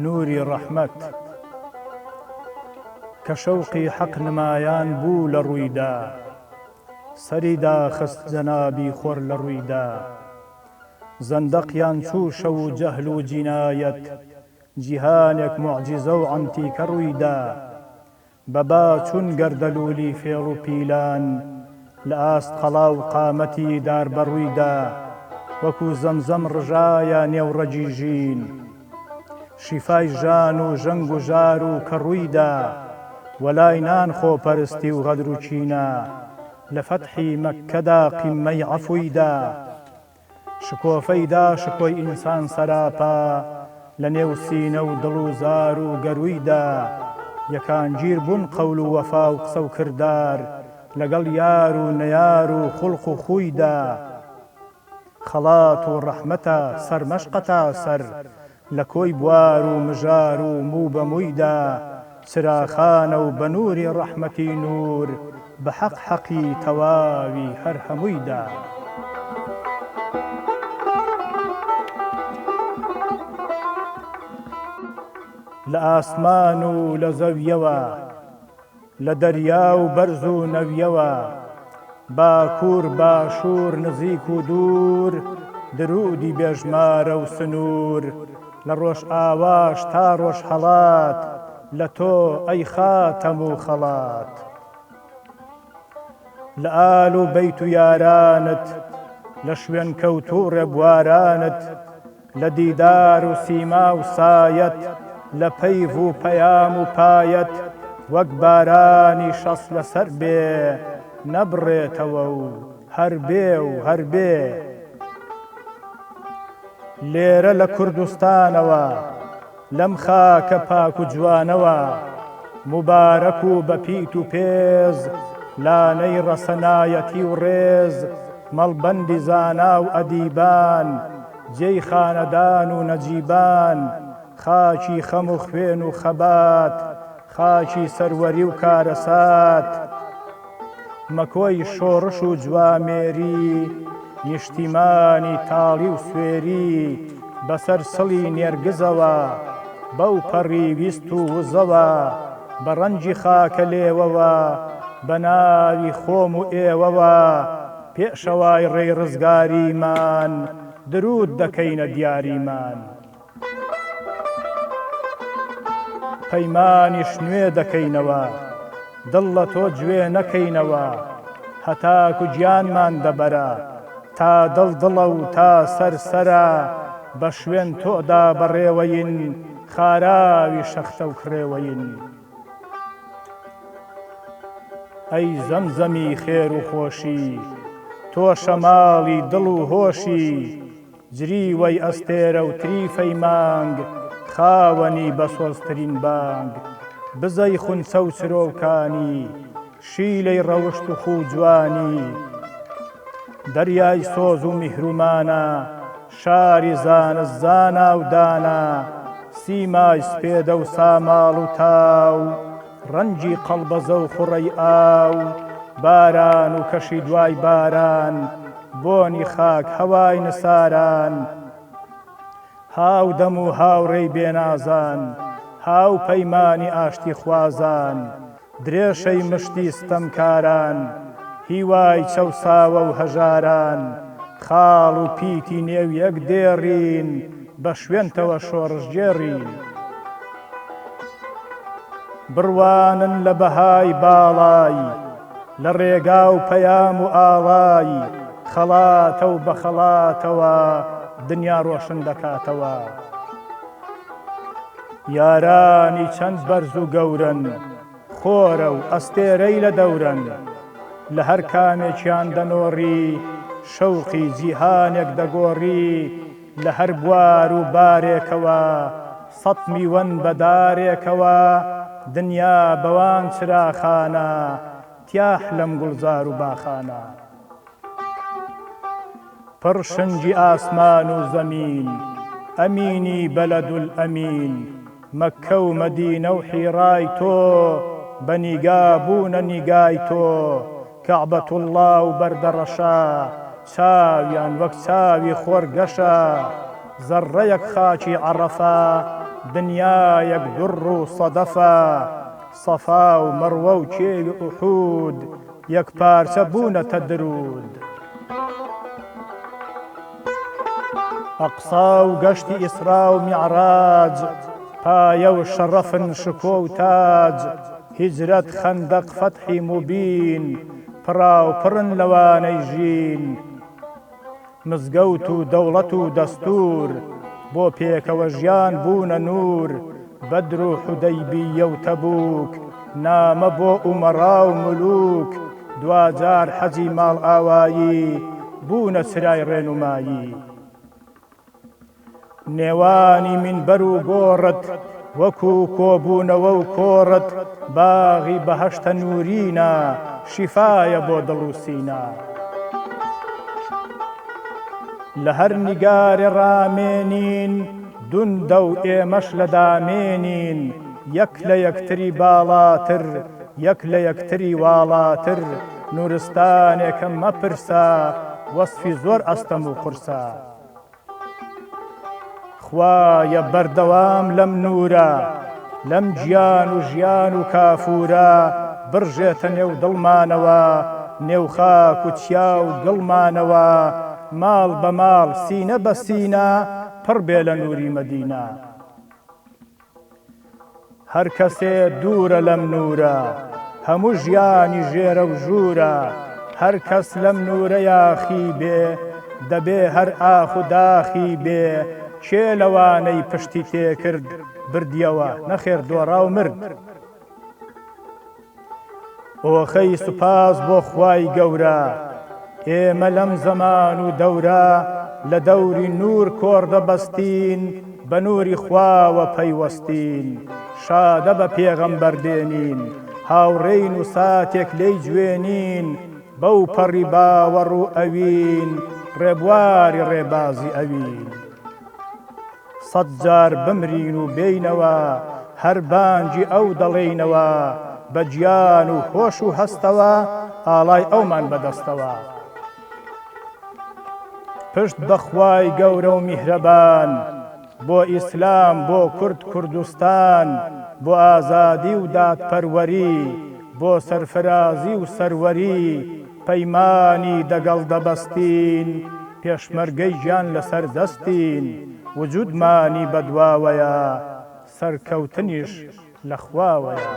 نوری ڕەحمەت کە شەوقی حەق نمایان بوو لە ڕوویدا سەریدا خست جەنابی خۆر لە ڕوویدا زەندەقیان چوو شەو و جەهل و جینایەت جیهانێک موعجیزە و عەنتیکە ڕوویدا بەبا چون گەردەلوولی فێڵ و پیلان لە ئاست قەڵا و قامەتی دار بەڕوویدا وەکو زەمزەم ڕژایە نێوڕەجی ژین شیفای ژان و ژەنگ و ژار و کە ڕوویدا وەلای نان خۆپەرستی و غەدر و چینە لە فەتحی مەککەدا قیممەی عەفوویدا شکۆفەیدا شکۆی ئینسان سەراپا لە نێو سینە و دڵ و زار و گەروویدا یەکان گیر بوون قەول و وەفا و قسە و کردار لەگەڵ یار و نەیار و خوڵق و خوویدا خەڵات و ڕەحمەتە سەرمەشقەتە سەر لە کۆی بوار و مژار و موو بە موویدا چراخانە و بە نووری ڕەحمەتی نور بە حەق حەقی تەواوی هەر هەموویدا لە ئاسمان و لە زەویەوە لە دەریا و بەرز و نەویەوە باکوور باشوور نزیک و دوور درودی بێژمارە و سنوور لە ڕۆژ ئاواش تا ڕۆژ هەڵات لە تۆ ئەی خاتەم و خەڵات لە ئال و بەیت و یارانت لە شوێن کەوت و ڕێبوارانت لە دیدار و سیما و سایەت لە پەیڤ و پەیام و پایەت وەک بارانی شەس لەسەر بێ نەبڕێتەوە و هەر بێ و هەر بێ لێرە لە کوردستانەوە لەم خاکە پاک و جوانەوە موبارەک و بەپیت و پێز لانەی ڕەسەنایەتی و ڕێز مەڵبەندی زانا و ئەدیبان جێی خانەدان و نەجیبان خاچی خەم و خوێن و خەبات خاچی سەروەری و کارەسات مەکۆی شۆڕش و جوامێری نیشتیمانی تاڵی و سوێری بەسەر سڵی نێرگزەوە بەو پەڕی ویست و وزەوە بە ڕەنجی خاکە لێوەوە بە ناوی خۆم و ئێوەوە پێشەوای ڕێی ڕزگاریمان درود دەکەینە دیاریمان پەیمانیش نوێ دەکەینەوە دڵ لە تۆ گوێ نەکەینەوە هەتاکو گیانمان دەبەرە تا دڵ دڵە و تا سەر سەرە بە شوێن تۆدا بەڕێوەین خاراوی شەختە و کرێوەین ئەی زەمزەمی خێر و خۆشی تۆ شەماڵی دڵ و هۆشی جریوەی ئەستێرە و تریفەی مانگ خاوەنی بە سۆزترین بانگ بزەی خونچە و چرۆکانی شیلەی ڕەوشت و خوجوانی دەریای سۆز و میهرومانە شاری زانست زانا و دانا سیمای سپێدە و ساماڵ و تاو ڕەنجی قەڵبەزە و خوڕەی ئاو باران و کەشی دوای باران بۆنی خاک هەوای نساران هاودەم و هاوڕێی بێنازان هاو پەیمانی ئاشتی خوازان درێشەی مشتی ستەمکاران هیوای چەوساوە و هەژاران خاڵ و پیتی نێو یەک دێڕین بە شوێنتەوە شۆڕژگێڕین بڕوانن لە بەهای باڵای لە ڕێگا و پەیام و ئاڵای خەڵاتە و بە خەڵاتەوە دنیا ڕۆشن دەکاتەوە یارانی چەند بەرز و گەورن خۆرە و ئەستێرەی لە دەورن لە هەر کامێکیان دەنۆڕی شەوقی جیهانێک دەگۆڕی لە هەر بوار و بارێکەوە سەد میوەن بەدارێکەوە دنیا بەوان چراخانە تیاح لەم گوڵزار و باخانە پڕ شنجی ئاسمان و زەمین ئەمینی بەلەدولئەمین مەککە و مەدینە و حیڕای تۆ بە نیگا بوونە نیگای تۆ کەعبەتوڵڵا و بەردەڕەشا چاویان وەک چاوی خۆرگەشە زەڕەیەک خاکی عەرەفە دنیایەک دوڕ و سەدەفە سەفا و مەڕوە و کێوی ئوحود یەک پارچە بوونەتە درود ئەقسا و گەشتی ئیسرا و میعراج پایە و شەڕەفن شکۆ و تاج هیجرەت خەندەق فەتحی موبین پڕاوپڕن لەوانەی ژین مزگەوت و دەوڵەت و دەستور بۆ پێکەوە ژیان بوونە نور بەدر و حودەیبیە و تەبوک نامە بۆ ئومەڕا و مولوک دوجار حەجی ماڵ ئاوایی بوونە سرای ڕێنمایی نێوانی منبەر و گۆڕت وەکو کۆبوونەوە و کۆڕت باغی بەهەشتە نورینە شیفایە بۆ دڵ و سینە لە هەر نیگارێ ڕامێنین دوندە و ئێمەش لە دامێنین یەک لە یەکتری باڵاتر یەک لە یەکتری واڵاتر نورستانێکم مەپرسە وەسفی زۆر ئەستەم و قورسە خوایە بەردەوام لەم نورە لەم گیان و ژیان و کافورە بڕژێتە نێو دڵمانەوە نێو خاک و چیا و گڵمانەوە ماڵ بە ماڵ سینە بە سینە پڕ بێ لە نووری مەدینە هەر کەسێ دوورە لەم نورە هەموو ژیانی ژێرە و ژوورە هەر کەس لەم نورە یاخی بێ دەبێ هەر ئاخ و داخی بێ کێ لەوانەی پشتی تێکرد بردیەوە نەخێر دۆڕا و مرد ئۆخەی سوپاس بۆ خوای گەورە ئێمە لەم زەمان و دەورە لە دەوری نور کۆڕ دەبەستین بە نووری خواوە پەیوەستین شادە بە پێغەمبەر دێنین هاوڕێین و ساتێک لێی گوێنین بەو پەڕی باوەڕ و ئەوین ڕێبواری ڕێبازی ئەوین سەد جار بمرین و بینەوە هەر بانگی ئەو دەڵێینەوە بە گیان و خۆش و هەستەوە ئاڵای ئەومان بەدەستەوە پشت بەخوای گەورە و میهرەبان بۆ ئیسلام بۆ کورد کوردستان بۆ ئازادی و دادپەروەری بۆ سەرفرازی و سەروەری پەیمانی دەگەڵ دەبەستین پێشمەرگەی گیان لەسەر دەستین وجودمانی بەدواوەیە سەرکەوتنیش لە خواوەیە